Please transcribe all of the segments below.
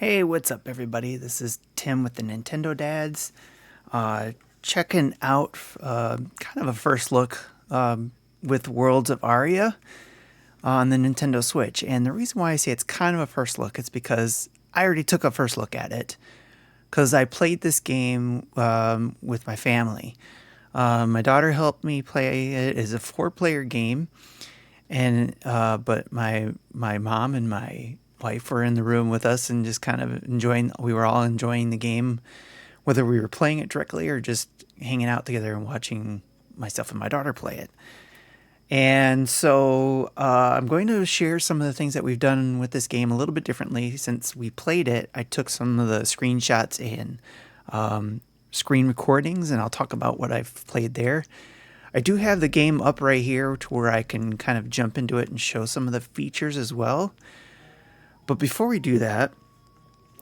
Hey, what's up, everybody? This is Tim with the Nintendo Dads. Checking out kind of a first look with Worlds of Aria on the Nintendo Switch. And the reason why I say it's kind of a first look is because I already took a first look at it because I played this game with my family. My daughter helped me play it. It's a 4-player game, and but my mom and my wife were in the room with us and just kind of enjoying. We were all enjoying the game, whether we were playing it directly or just hanging out together and watching myself and my daughter play it. And so I'm going to share some of the things that we've done with this game a little bit differently since we played it. I took some of the screenshots and screen recordings, and I'll talk about what I've played there. I do have the game up right here to where I can kind of jump into it and show some of the features as well. But before we do that,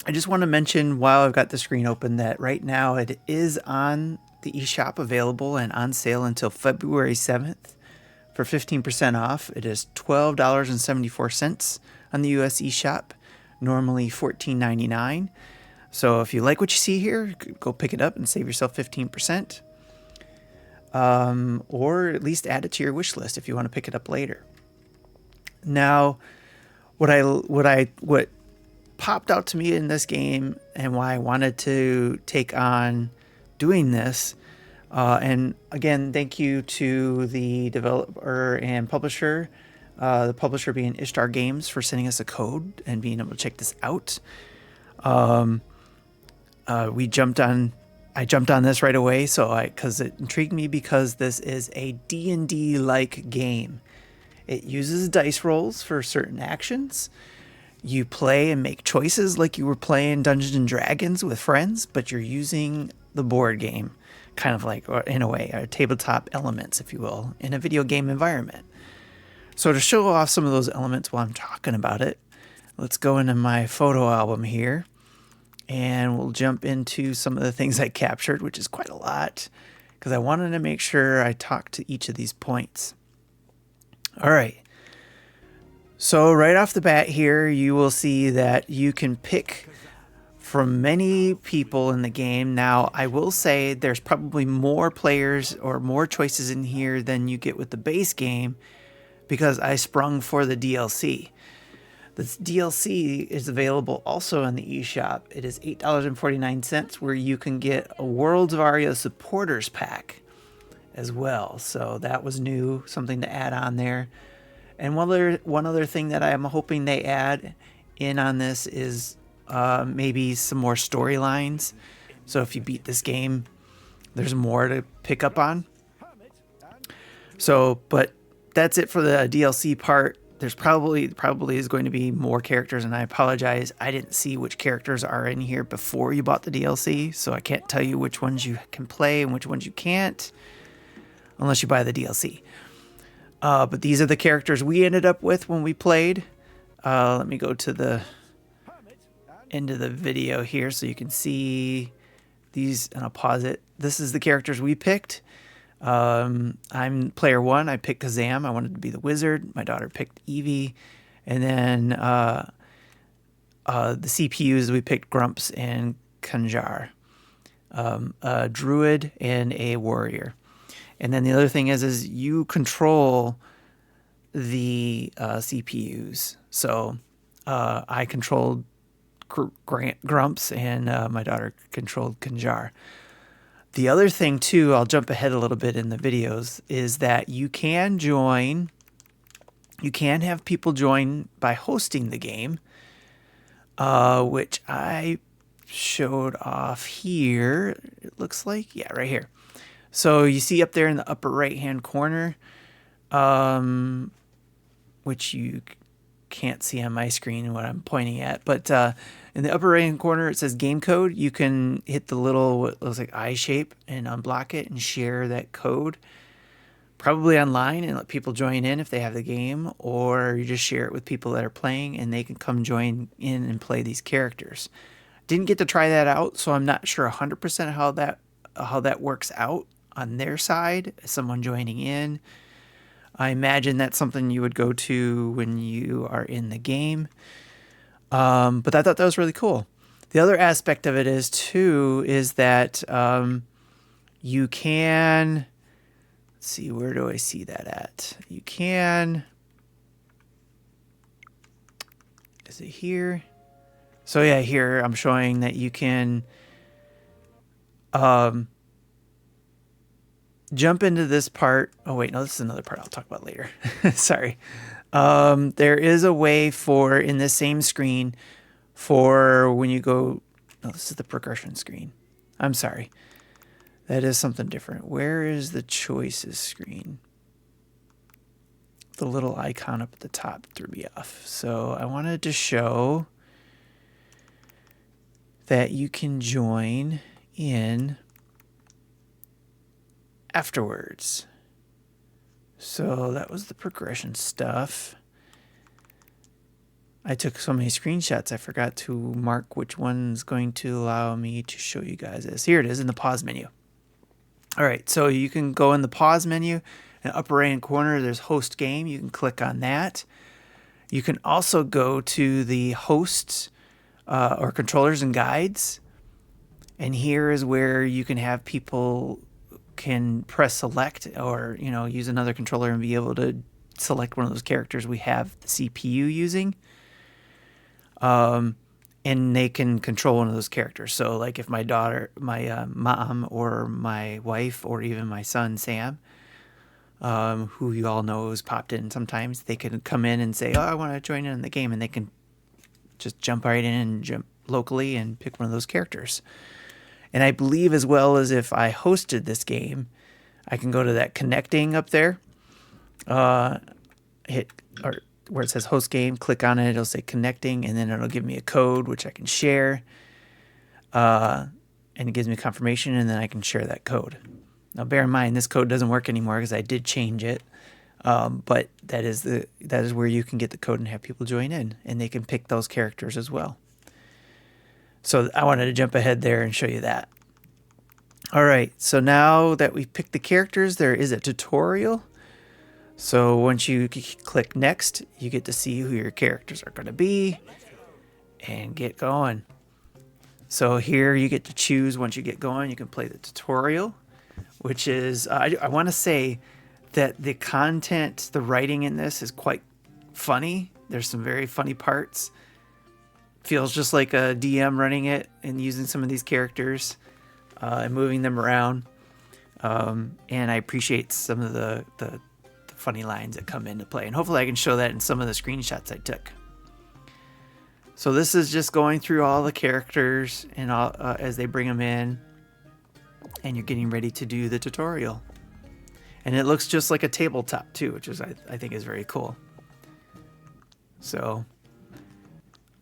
I just want to mention while I've got the screen open that right now it is on the eShop available and on sale until February 7th for 15% off. It is $12.74 on the US eShop, normally $14.99. So if you like what you see here, go pick it up and save yourself 15%. Or at least add it to your wish list if you want to pick it up later. Now, what popped out to me in this game and why I wanted to take on doing this, and again, thank you to the developer and publisher, the publisher being Ishtar Games, for sending us a code and being able to check this out. I jumped on this right away, because it intrigued me because this is a D&D like game. It uses dice rolls for certain actions. You play and make choices like you were playing Dungeons and Dragons with friends, but you're using the board game, kind of like, or in a way, tabletop elements, if you will, in a video game environment. So to show off some of those elements while I'm talking about it, let's go into my photo album here, and we'll jump into some of the things I captured, which is quite a lot, because I wanted to make sure I talked to each of these points. All right. So right off the bat here, you will see that you can pick from many people in the game. Now, I will say there's probably more players or more choices in here than you get with the base game because I sprung for the DLC. This DLC is available also in the eShop. It is $8.49 where you can get a Worlds of Aria supporters pack as well. So that was new, something to add on there. And one other thing that I'm hoping they add in on this is maybe some more storylines. So if you beat this game, there's more to pick up on. So, but that's it for the DLC part. There's probably is going to be more characters, and I apologize. I didn't see which characters are in here before you bought the DLC, so I can't tell you which ones you can play and which ones you can't unless you buy the DLC. But these are the characters we ended up with when we played. Let me go to the end of the video here so you can see these, and I'll pause it. This is the characters we picked. I'm player 1. I picked Kazam. I wanted to be the wizard. My daughter picked Evie. And then the CPUs, we picked Grumps and Kanjar. A druid and a warrior. And then the other thing is you control the CPUs. So I controlled Grumps, and my daughter controlled Kanjar. The other thing, too, I'll jump ahead a little bit in the videos, is that you can have people join by hosting the game, which I showed off here. It looks like, yeah, right here. So you see up there in the upper right-hand corner, which you can't see on my screen what I'm pointing at, but in the upper right-hand corner it says game code. You can hit the little, what looks like eye shape, and unblock it and share that code, probably online, and let people join in if they have the game, or you just share it with people that are playing and they can come join in and play these characters. Didn't get to try that out, so I'm not sure 100% how that works out on their side, someone joining in. I imagine that's something you would go to when you are in the game. But I thought that was really cool. The other aspect of it is too is that you can, let's see, where do I see that at? You can, is it here? So yeah, here I'm showing that you can jump into this part. Oh wait, no, this is another part I'll talk about later. Sorry. There is a way for, in this same screen, for when you go, no, this is the progression screen. I'm sorry. That is something different. Where is the choices screen? The little icon up at the top threw me off. So I wanted to show that you can join in afterwards. So that was the progression stuff. I took so many screenshots, I forgot to mark which one's going to allow me to show you guys this. Here it is in the pause menu. All right, so you can go in the pause menu, in the upper right hand corner, there's host game. You can click on that. You can also go to the hosts or controllers and guides. And here is where you can have people can press select or, you know, use another controller and be able to select one of those characters we have the CPU using. And they can control one of those characters. So like if my daughter, my mom or my wife or even my son, Sam, who you all know has popped in sometimes, they can come in and say, oh, I want to join in the game. And they can just jump right in and jump locally and pick one of those characters. And I believe as well as if I hosted this game, I can go to that connecting up there, hit or where it says host game, click on it, it'll say connecting, and then it'll give me a code which I can share, and it gives me confirmation, and then I can share that code. Now bear in mind this code doesn't work anymore because I did change it, but that is where you can get the code and have people join in, and they can pick those characters as well. So I wanted to jump ahead there and show you that. All right, so now that we've picked the characters, there is a tutorial. So once you click next, you get to see who your characters are going to be and get going. So here you get to choose once you get going, you can play the tutorial, which is, I want to say that the content, the writing in this is quite funny. There's some very funny parts. Feels just like a DM running it and using some of these characters and moving them around. And I appreciate some of the funny lines that come into play, and hopefully I can show that in some of the screenshots I took. So this is just going through all the characters and all as they bring them in, and you're getting ready to do the tutorial. And it looks just like a tabletop too, which is I think is very cool. So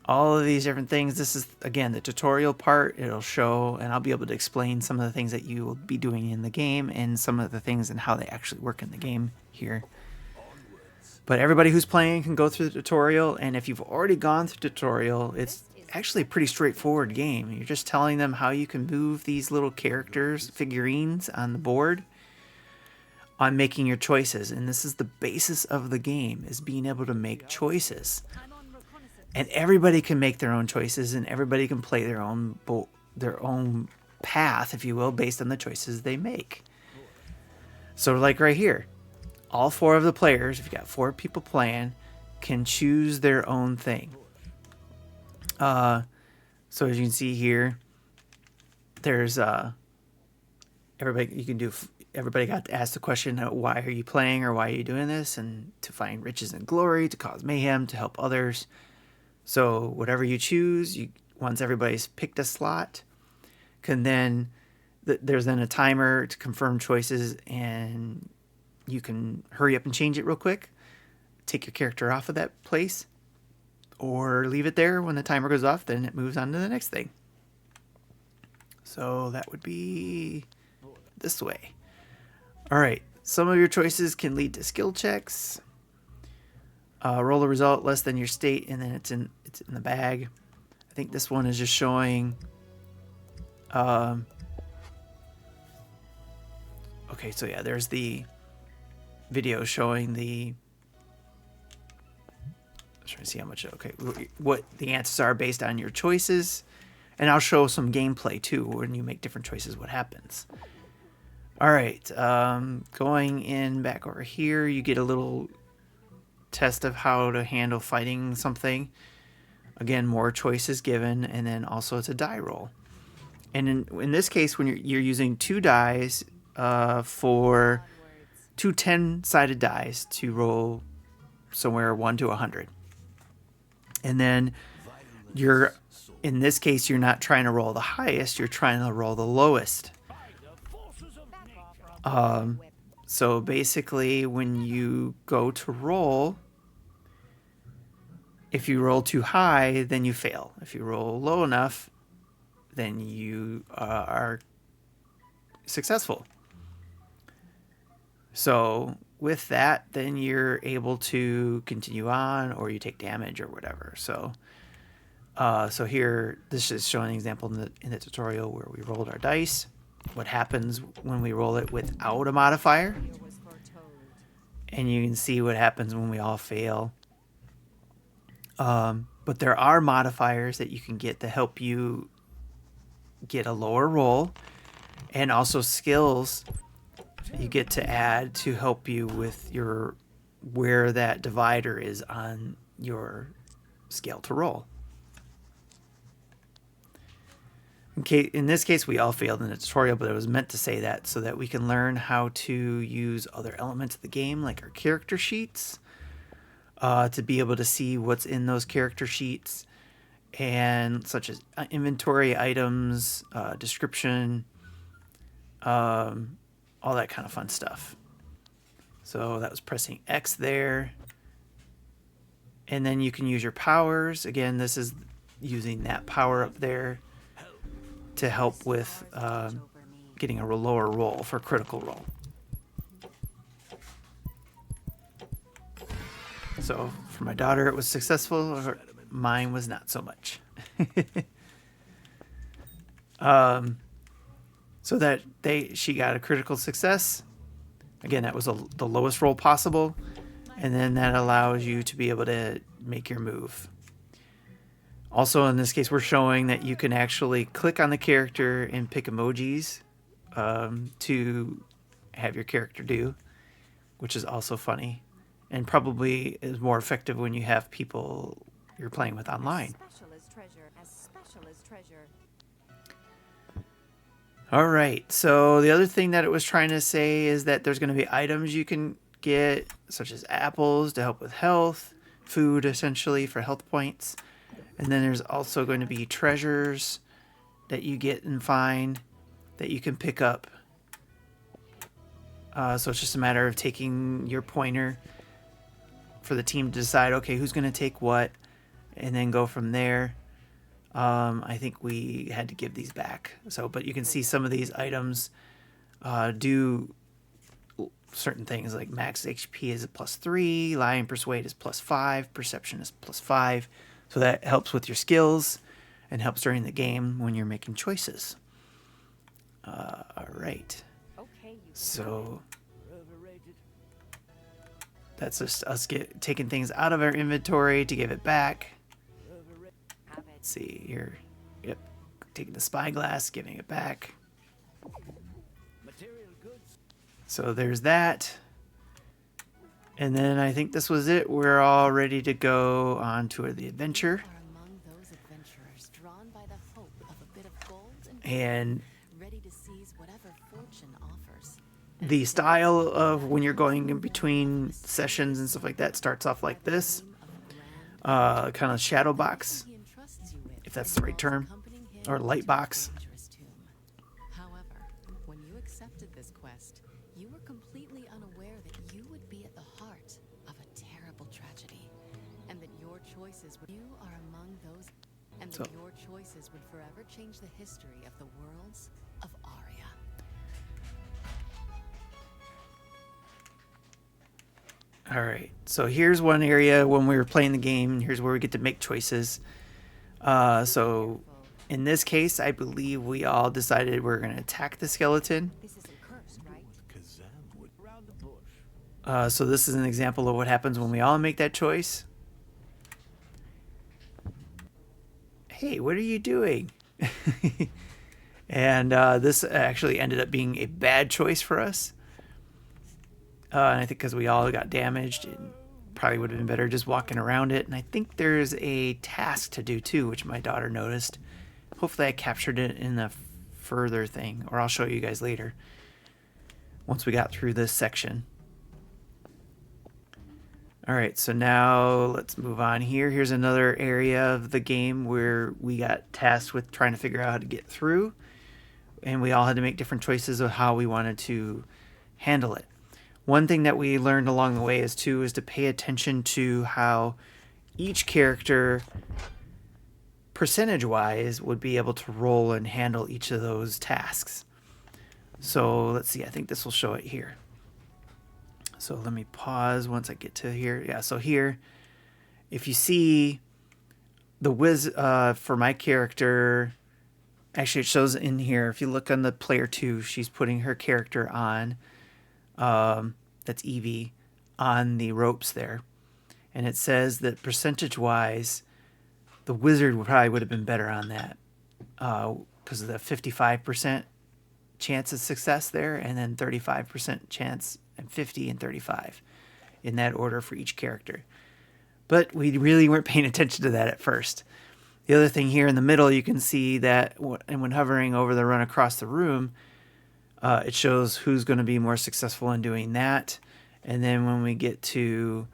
all of these different things, this is again the tutorial part. It'll show, and I'll be able to explain some of the things that you will be doing in the game and some of the things and how they actually work in the game here. But everybody who's playing can go through the tutorial, and if you've already gone through the tutorial, it's actually a pretty straightforward game. You're just telling them how you can move these little characters, figurines on the board, on making your choices. And this is the basis of the game, is being able to make choices. And everybody can make their own choices, and everybody can play their own path, if you will, based on the choices they make. So like right here, all four of the players, if you've got 4 people playing, can choose their own thing. So as you can see here, there's everybody got to ask the question, why are you playing, or why are you doing this? And to find riches and glory, to cause mayhem, to help others. So whatever you choose, once everybody's picked a slot, can then there's then a timer to confirm choices, and you can hurry up and change it real quick, take your character off of that place, or leave it there. When the timer goes off, then it moves on to the next thing. So that would be this way. All right, some of your choices can lead to skill checks. Roll a result less than your state, and then it's in the bag. I think this one is just showing. Okay, so yeah, there's the video showing the. I'm trying to see how much. Okay, what the answers are based on your choices, And I'll show some gameplay too when you make different choices, what happens. All right, going in back over here, you get a little test of how to handle fighting something. Again, more choices given, and then also it's a die roll. And in this case, when you're using 2 dice for 2 10-sided dice to roll somewhere 1 to 100. And then in this case, you're not trying to roll the highest, you're trying to roll the lowest. So basically, when you go to roll, if you roll too high, then you fail. If you roll low enough, then you are successful. So with that, then you're able to continue on, or you take damage or whatever. So here, this is showing an example in the tutorial where we rolled our dice. What happens when we roll it without a modifier. And you can see what happens when we all fail. But there are modifiers that you can get to help you get a lower roll, and also skills you get to add to help you with where that divider is on your scale to roll. In this case, we all failed in the tutorial, but it was meant to say that so that we can learn how to use other elements of the game, like our character sheets, to be able to see what's in those character sheets, and such as inventory items, description, all that kind of fun stuff. So that was pressing X there. And then you can use your powers. Again, this is using that power up there to help with getting a lower roll for critical roll. So for my daughter, it was successful. Mine was not so much. So that she got a critical success. Again, that was the lowest roll possible. And then that allows you to be able to make your move. Also, in this case, we're showing that you can actually click on the character and pick emojis to have your character do, which is also funny. And probably is more effective when you have people you're playing with online. All right, so the other thing that it was trying to say is that there's going to be items you can get, such as apples to help with health, food essentially for health points. And then there's also going to be treasures that you get and find that you can pick up. So it's just a matter of taking your pointer for the team to decide, okay, who's going to take what, and then go from there. I think we had to give these back. But you can see some of these items do certain things, like max HP is a +3, lie and persuade is +5, perception is +5. So that helps with your skills and helps during the game when you're making choices. All right. So that's just us taking things out of our inventory to give it back. Let's see here. Yep. Taking the spyglass, giving it back. So there's that. And then I think this was it. We're all ready to go on to the adventure. And the style of when you're going in between sessions and stuff like that starts off like this. Kind of shadow box, if that's the right term, or light box. So your choices would forever change the history of the Worlds of Aria. All right, so here's one area when we were playing the game, and here's where we get to make choices. So in this case, I believe we all decided we're going to attack the skeleton. So this is an example of what happens when we all make that choice. Hey, what are you doing? And this actually ended up being a bad choice for us. And I think because we all got damaged, it probably would have been better just walking around it. And I think there's a task to do too, which my daughter noticed. Hopefully I captured it in the further thing, or I'll show you guys later once we got through this section. All right, so now let's move on here. Here's another area of the game where we got tasked with trying to figure out how to get through, and we all had to make different choices of how we wanted to handle it. One thing that we learned along the way is to pay attention to how each character, percentage-wise, would be able to roll and handle each of those tasks. So let's see, I think this will show it here. So let me pause once I get to here. Yeah, so here, if you see the for my character, actually it shows in here, if you look on the player 2, she's putting her character on, that's Evie, on the ropes there. And it says that percentage-wise, the wizard probably would have been better on that because of the 55% chance of success there, and then 35% chance, and 50 and 35 in that order for each character. But we really weren't paying attention to that at first. The other thing here in the middle, you can see that when hovering over the run across the room, it shows who's going to be more successful in doing that. And then when we get to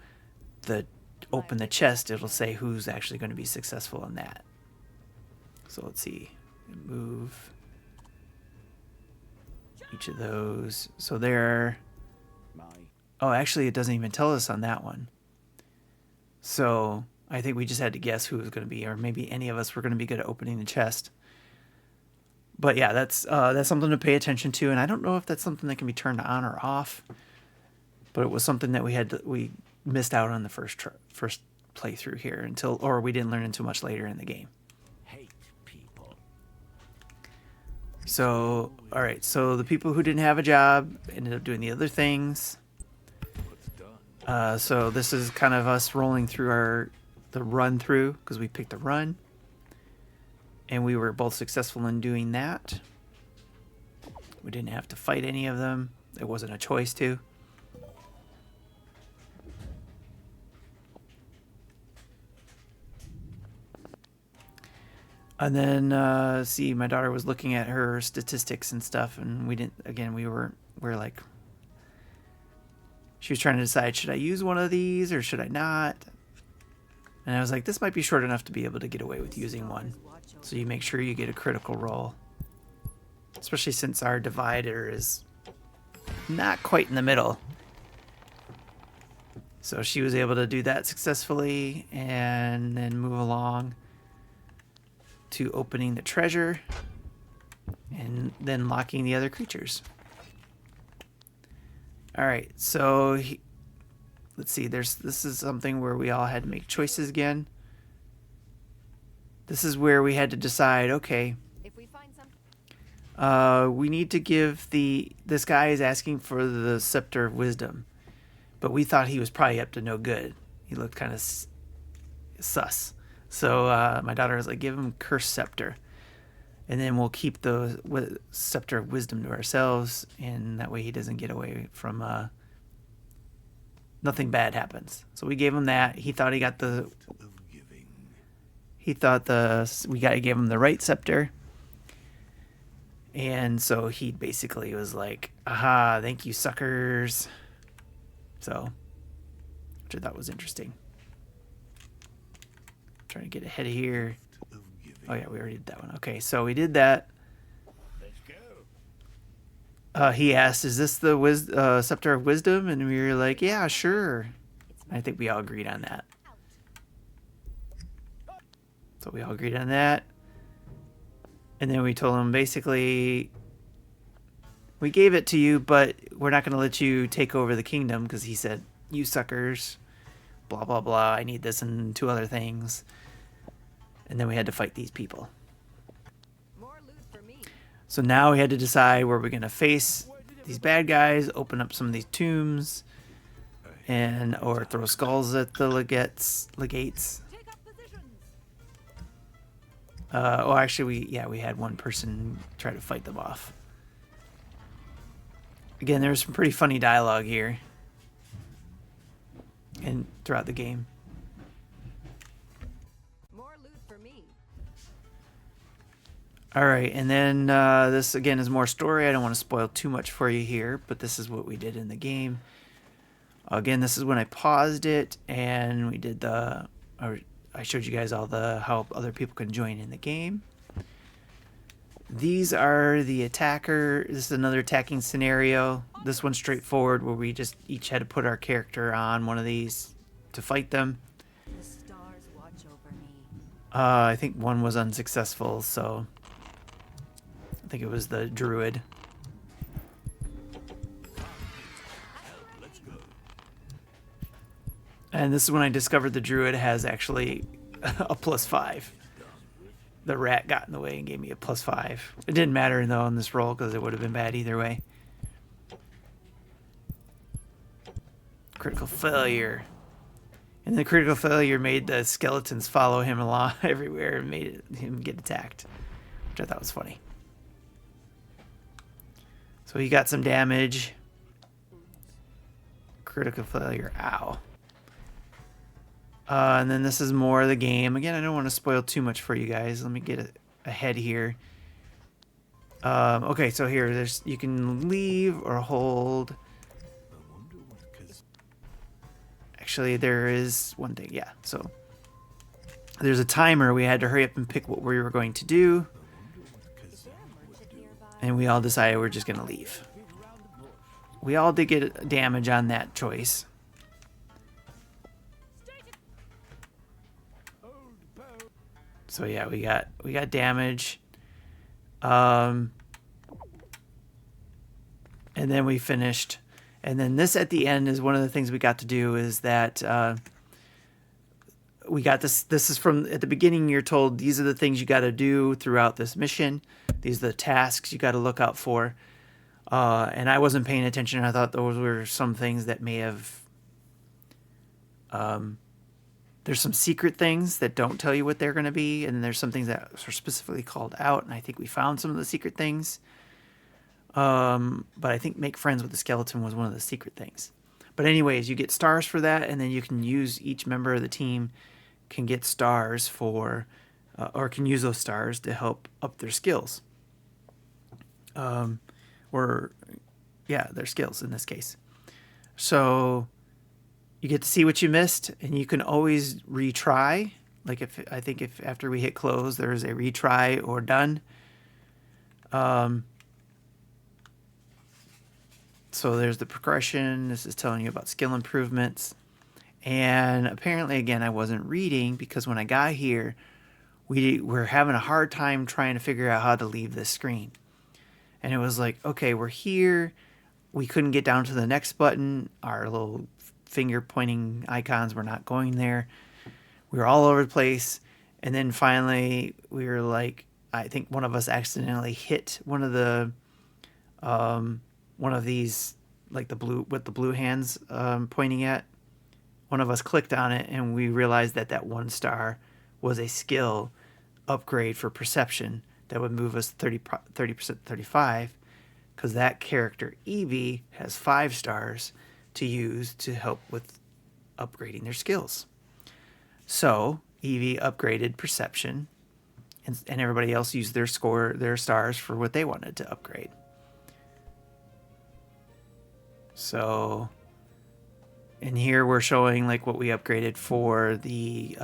open the chest, it'll say who's actually going to be successful in that. So let's see, move each of those. So there. Oh, actually, it doesn't even tell us on that one. So I think we just had to guess who it was going to be, or maybe any of us were going to be good at opening the chest. But yeah, that's something to pay attention to, and I don't know if that's something that can be turned on or off. But it was something that we missed out on the first playthrough here or we didn't learn until much later in the game. So, all right, so the people who didn't have a job ended up doing the other things. So this is kind of us rolling through the run through, because we picked the run. And we were both successful in doing that. We didn't have to fight any of them. It wasn't a choice to. And then, see, my daughter was looking at her statistics and stuff, and we didn't, again, we're like, she was trying to decide, should I use one of these or should I not? And I was like, this might be short enough to be able to get away with using one. So you make sure you get a critical roll. Especially since our divider is not quite in the middle. So she was able to do that successfully and then move along to opening the treasure and then locking the other creatures. All right, so let's see. This is something where we all had to make choices again. This is where we had to decide. Okay, if we find some... we need to give this guy is asking for the scepter of wisdom, but we thought he was probably up to no good. He looked kind of sus. So my daughter was like, give him cursed scepter. And then we'll keep the scepter of wisdom to ourselves. And that way he doesn't get away from nothing bad happens. So we gave him that. He thought he got we gave him the right scepter. And so he basically was like, aha, thank you, suckers. So, which I thought was interesting. Trying to get ahead of here. Oh yeah, we already did that one. Okay, so we did that. Let's go. He asked, "Is this the scepter of wisdom?" And we were like, "Yeah, sure." I think we all agreed on that. So we all agreed on that. And then we told him basically, we gave it to you, but we're not going to let you take over the kingdom, because he said, "You suckers, blah blah blah. I need this and 2 other things." And then we had to fight these people. More loot for me. So now we had to decide where we're going to face these bad guys, open up some of these tombs, or throw skulls at the legates. Take up positions. Oh, actually, we had one person try to fight them off. Again, there's some pretty funny dialogue here and throughout the game. More loot for me. All right, and then this again is more story. I don't want to spoil too much for you here, but this is what we did in the game. Again, this is when I paused it and we did I showed you guys all how other people can join in the game. These are the attacker. This is another attacking scenario. This one's straightforward, where we just each had to put our character on one of these to fight them. The stars watch over me. I think one was unsuccessful, so I think it was the druid. And this is when I discovered the druid has actually a +5. The rat got in the way and gave me a +5. It didn't matter though in this roll because it would have been bad either way. Critical failure. And the critical failure made the skeletons follow him along everywhere and made him get attacked, which I thought was funny. So he got some damage. Critical failure. Ow. And then this is more of the game. Again, I don't want to spoil too much for you guys. Let me get ahead here. Okay, so here, you can leave or hold. Actually, there is one thing. Yeah, so there's a timer. We had to hurry up and pick what we were going to do. Is there a merchant nearby? And we all decided we're just going to leave. We all did get damage on that choice. So yeah, we got damage. And then we finished. And then this at the end is one of the things we got to do is that we got this. This is from at the beginning. You're told these are the things you got to do throughout this mission. These are the tasks you got to look out for. And I wasn't paying attention. I thought those were some things that may have. There's some secret things that don't tell you what they're going to be, and there's some things that are specifically called out. And I think we found some of the secret things. But I think make friends with the skeleton was one of the secret things. But anyways, you get stars for that, and then you can use each member of the team can get stars for, or can use those stars to help up their skills. Their skills in this case. So you get to see what you missed, and you can always retry. Like if after we hit close, there's a retry or done. So there's the progression. This is telling you about skill improvements. And apparently, again, I wasn't reading because when I got here, we were having a hard time trying to figure out how to leave this screen. And it was like, okay, we're here. We couldn't get down to the next button. Our little finger pointing icons were not going there. We were all over the place. And then finally, we were like, I think one of us accidentally hit one of these, like the blue hands pointing at. One of us clicked on it, and we realized that one star was a skill upgrade for perception that would move us 30%, 35, because that character, Evie, has 5 stars to use to help with upgrading their skills. So Evie upgraded perception, and everybody else used their stars for what they wanted to upgrade. So, and here we're showing like what we upgraded for the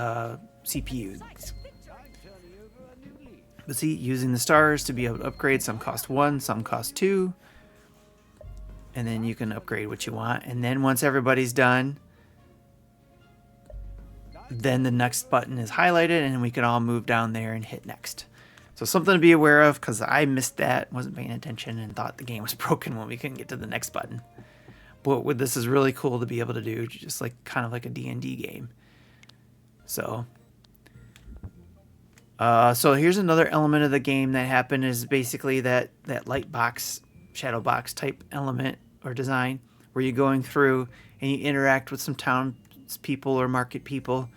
CPU. But see, using the stars to be able to upgrade, some cost 1, some cost 2. And then you can upgrade what you want. And then once everybody's done, then the next button is highlighted, and we can all move down there and hit next. So something to be aware of, because I missed that, wasn't paying attention, and thought the game was broken when we couldn't get to the next button. But this is really cool to be able to do, just like kind of like a D&D game. So here's another element of the game that happened is basically that light box, shadow box type element or design where you're going through and you interact with some townspeople or market people.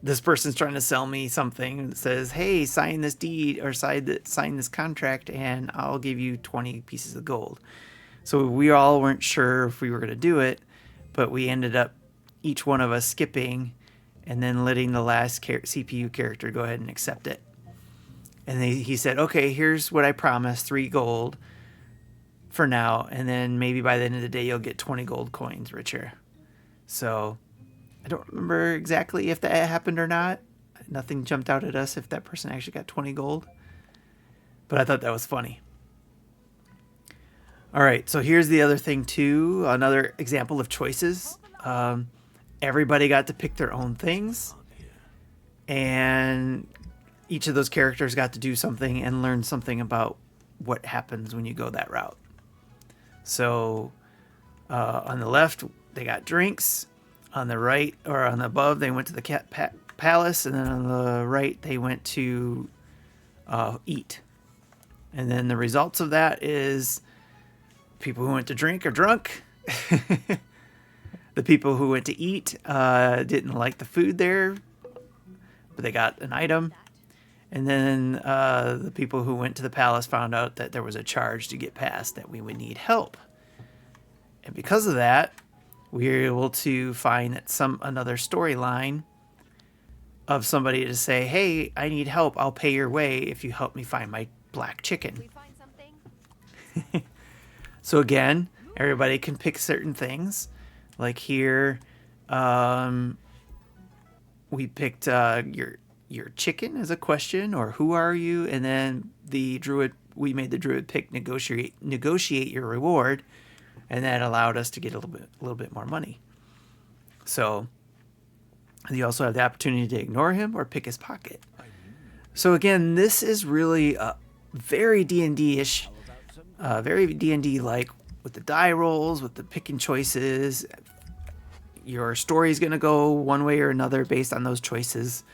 this person's trying to sell me something that says, hey, sign this deed or sign this contract and I'll give you 20 pieces of gold. So we all weren't sure if we were going to do it, but we ended up, each one of us skipping and then letting the last CPU character go ahead and accept it. And he said, okay, here's what I promised, 3 gold for now. And then maybe by the end of the day, you'll get 20 gold coins, Richard. So I don't remember exactly if that happened or not. Nothing jumped out at us if that person actually got 20 gold. But I thought that was funny. All right, so here's the other thing too. Another example of choices. Everybody got to pick their own things. And each of those characters got to do something and learn something about what happens when you go that route. So on the left, they got drinks. On the right, or on the above, they went to the palace. And then on the right, they went to eat. And then the results of that is people who went to drink are drunk. The people who went to eat didn't like the food there, but they got an item. And then the people who went to the palace found out that there was a charge to get past, that we would need help. And because of that, we were able to find that another storyline of somebody to say, hey, I need help. I'll pay your way if you help me find my black chicken. We find something? So again, everybody can pick certain things. Like here, we picked your chicken as a question, or who are you? And then we made the druid pick negotiate your reward, and that allowed us to get a little bit more money. So you also have the opportunity to ignore him or pick his pocket. So again, this is really very D&D-ish, very D&D-like, with the die rolls, with the picking choices. Your story is going to go one way or another based on those choices.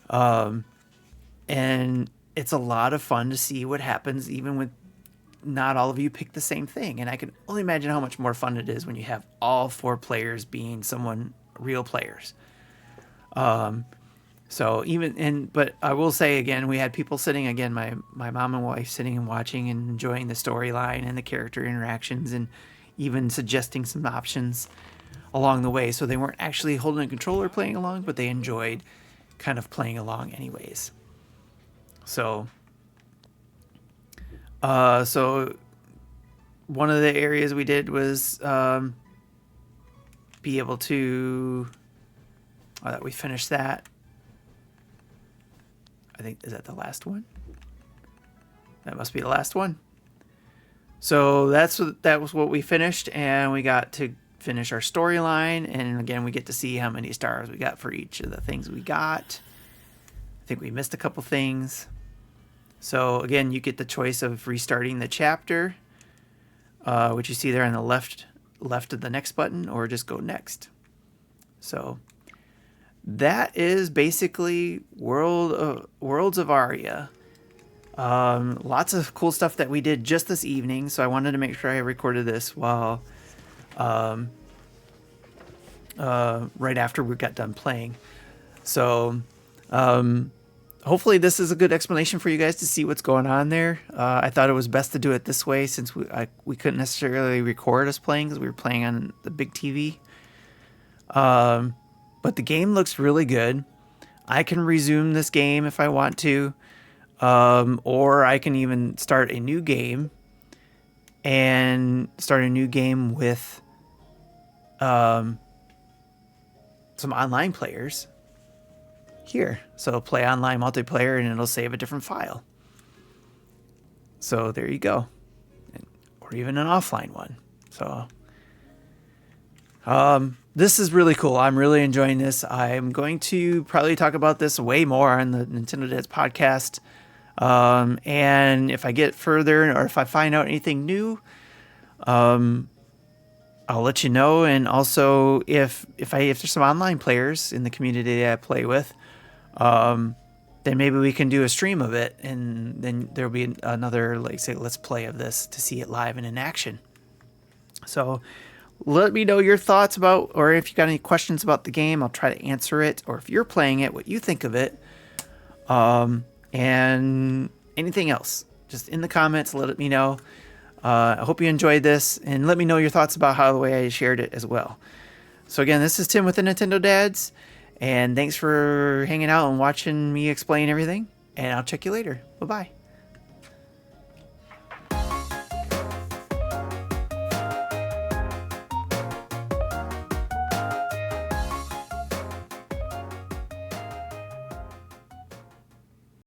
And it's a lot of fun to see what happens, even with not all of you pick the same thing. And I can only imagine how much more fun it is when you have all 4 players being real players. But I will say again, we had people sitting, again, my mom and wife sitting and watching and enjoying the storyline and the character interactions, and even suggesting some options along the way. So they weren't actually holding a controller playing along, but they enjoyed kind of playing along anyways. So one of the areas we did was be able to, we finished that. I think, is that the last one? That must be the last one. So that was what we finished, and we got to finish our storyline. And again, we get to see how many stars we got for each of the things we got. I think we missed a couple things. So again, you get the choice of restarting the chapter, which you see there on the left of the next button, or just go next. So that is basically Worlds of Aria. Lots of cool stuff that we did just this evening, so I wanted to make sure I recorded this while right after we got done playing. So hopefully this is a good explanation for you guys to see what's going on there. I thought it was best to do it this way, since we couldn't necessarily record us playing because we were playing on the big TV. But the game looks really good. I can resume this game if I want to. Or I can even start a new game. And start a new game with some online players. Here. So play online multiplayer and it'll save a different file. So there you go. Or even an offline one. So this is really cool. I'm really enjoying this. I'm going to probably talk about this way more on the Nintendo Dads podcast. And if I get further, or if I find out anything new, I'll let you know. And also, if there's some online players in the community that I play with, then maybe we can do a stream of it, and then there'll be another, let's play of this to see it live and in action. So Let me know your thoughts about, or if you got any questions about the game, I'll try to answer it. Or if you're playing it, what you think of it. And anything else, just in the comments, let me know. I hope you enjoyed this, and let me know your thoughts about how the way I shared it as well. So again, this is Tim with the Nintendo Dads, and thanks for hanging out and watching me explain everything, and I'll check you later. Bye-bye.